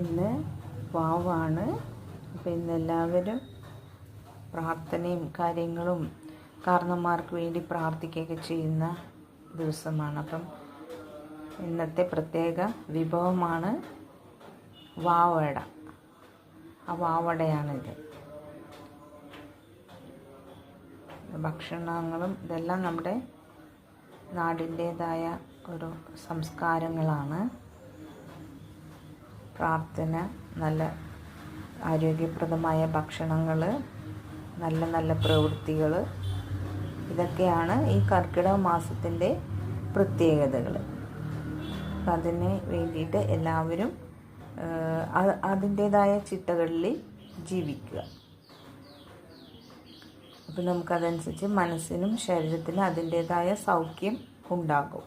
ഇന്ന് വാവാണ്. അപ്പോൾ ഇന്നെല്ലാവരും പ്രാർത്ഥനയും കാര്യങ്ങളും കാരണന്മാർക്ക് വേണ്ടി പ്രാർത്ഥിക്കുകയൊക്കെ ചെയ്യുന്ന ദിവസമാണ്. അപ്പം ഇന്നത്തെ പ്രത്യേക വിഭവമാണ് വാവട. ആ വാവടയാണിത്. ഭക്ഷണങ്ങളും ഇതെല്ലാം നമ്മുടെ നാടിൻ്റേതായ ഒരു സംസ്കാരങ്ങളാണ്. പ്രാർത്ഥന, നല്ല ആരോഗ്യപ്രദമായ ഭക്ഷണങ്ങൾ, നല്ല നല്ല പ്രവൃത്തികൾ, ഇതൊക്കെയാണ് ഈ കർക്കിടക മാസത്തിൻ്റെ പ്രത്യേകതകൾ. അപ്പം അതിന് വേണ്ടിയിട്ട് എല്ലാവരും അതിൻ്റേതായ ചിട്ടകളിൽ ജീവിക്കുക. അപ്പം നമുക്കതനുസരിച്ച് മനസ്സിനും ശരീരത്തിനും അതിൻ്റേതായ സൗഖ്യം ഉണ്ടാകും.